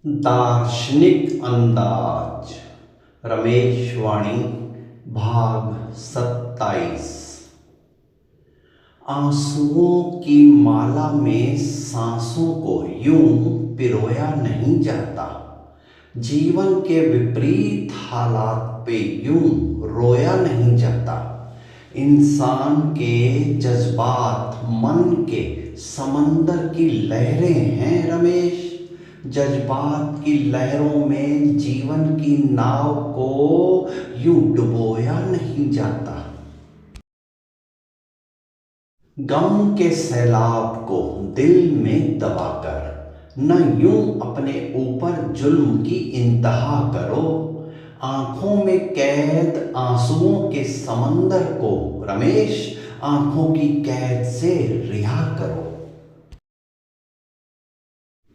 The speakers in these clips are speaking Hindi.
दार्शनिक अंदाज। रमेश वाणी। भाग 27। आंसुओं की माला में सांसों को यूं पिरोया नहीं जाता। जीवन के विपरीत हालात पे यूं रोया नहीं जाता। इंसान के जज्बात मन के समंदर की लहरें हैं रमेश। जज्बात की लहरों में जीवन की नाव को यूं डुबोया नहीं जाता। गम के सैलाब को दिल में दबाकर न यूं अपने ऊपर जुल्म की इंतहा करो। आंखों में कैद आंसुओं के समंदर को रमेश आंखों की कैद से रिहा करो।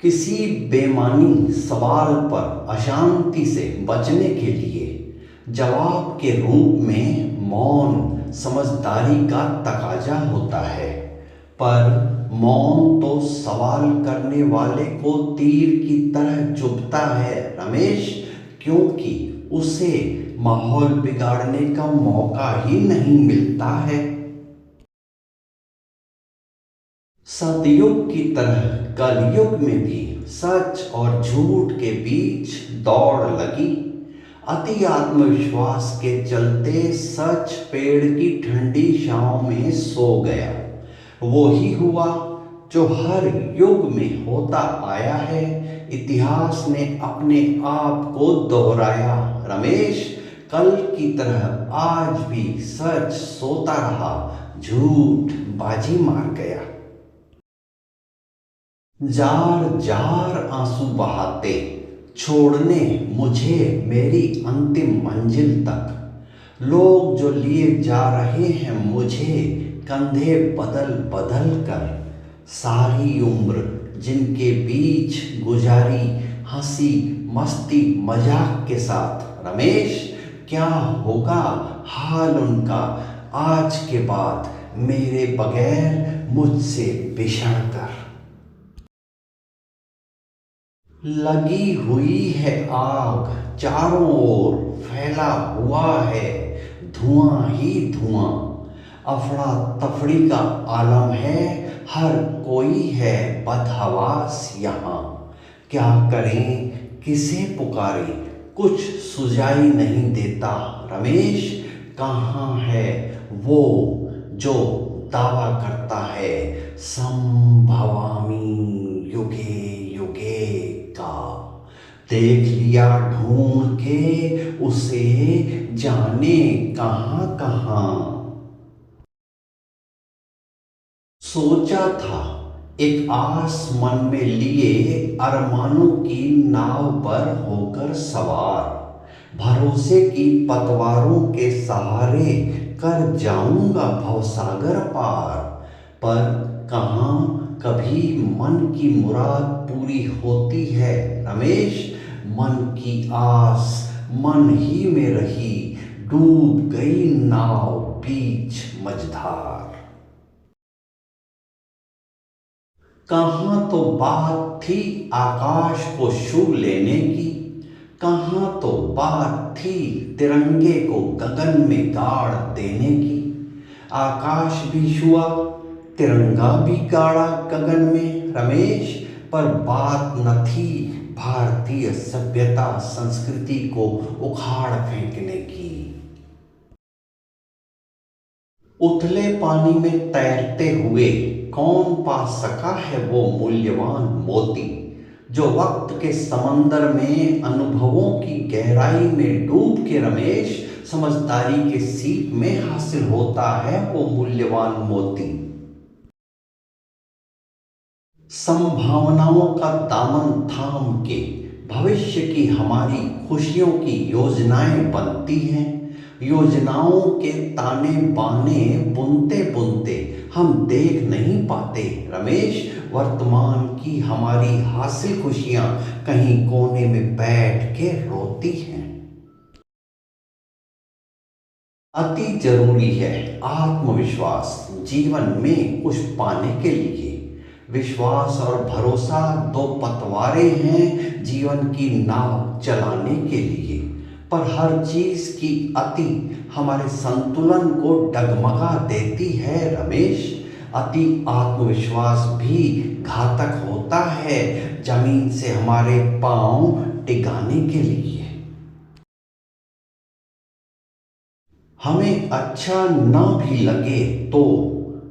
किसी बेमानी सवाल पर अशांति से बचने के लिए जवाब के रूप में मौन समझदारी का तकाजा होता है। पर मौन तो सवाल करने वाले को तीर की तरह चुभता है रमेश, क्योंकि उसे माहौल बिगाड़ने का मौका ही नहीं मिलता है। सतयुग की तरह कलयुग में भी सच और झूठ के बीच दौड़ लगी। अति आत्मविश्वास के चलते सच पेड़ की ठंडी छांव में सो गया। वो ही हुआ जो हर युग में होता आया है। इतिहास ने अपने आप को दोहराया रमेश। कल की तरह आज भी सच सोता रहा, झूठ बाजी मार गया। जार जार आंसू बहाते छोड़ने मुझे मेरी अंतिम मंजिल तक। लोग जो लिए जा रहे हैं मुझे कंधे बदल बदल कर। सारी उम्र जिनके बीच गुजारी हंसी मस्ती मजाक के साथ रमेश, क्या होगा हाल उनका आज के बाद मेरे बगैर मुझसे बिछड़ कर। लगी हुई है आग चारों ओर, फैला हुआ है धुआं ही धुआं। अफड़ा तफड़ी का आलम है, हर कोई है बदहवास यहाँ। क्या करें किसे पुकारें, कुछ सुझाई नहीं देता रमेश। कहाँ है वो जो दावा करता है संभवामि युगे युगे का। देख लिया ढूंढ के उसे जाने कहां कहां। सोचा था एक आस मन में लिए अरमानों की नाव पर होकर सवार। भरोसे की पतवारों के सहारे कर जाऊंगा भवसागर पार। पर कहाँ कभी मन की मुराद पूरी होती है रमेश। मन की आस मन ही में रही, डूब गई नाव बीच मझधार। कहाँ तो बात थी आकाश को छू लेने की, कहाँ तो बात थी तिरंगे को गगन में गाड़ देने की। आकाश भी छुआ तिरंगा भी गाड़ा गगन में रमेश, पर बात न थी भारतीय सभ्यता संस्कृति को उखाड़ फेंकने की। उथले पानी में तैरते हुए कौन पा सका है वो मूल्यवान मोती, जो वक्त के समंदर में अनुभवों की गहराई में डूब के रमेश समझदारी के सीप में हासिल होता है वो मूल्यवान मोती। संभावनाओं का दामन थाम के भविष्य की हमारी खुशियों की योजनाएं बनती हैं। योजनाओं के ताने बाने बुनते बुनते हम देख नहीं पाते रमेश, वर्तमान की हमारी हासिल खुशियां कहीं कोने में बैठ के रोती हैं। अति जरूरी है आत्मविश्वास जीवन में कुछ पाने के लिए। विश्वास और भरोसा दो पतवारें हैं जीवन की नाव चलाने के लिए। पर हर चीज की अति हमारे संतुलन को डगमगा देती है रमेश। अति आत्मविश्वास भी घातक होता है जमीन से हमारे पांव टिकाने के लिए। हमें अच्छा ना भी लगे तो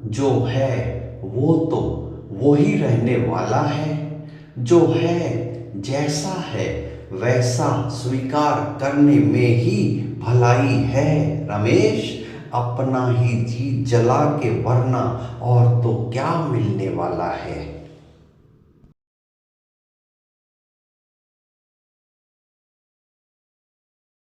जो है वो ही रहने वाला है। जो है जैसा है वैसा स्वीकार करने में ही भलाई है रमेश। अपना ही जी जला के वरना और तो क्या मिलने वाला है।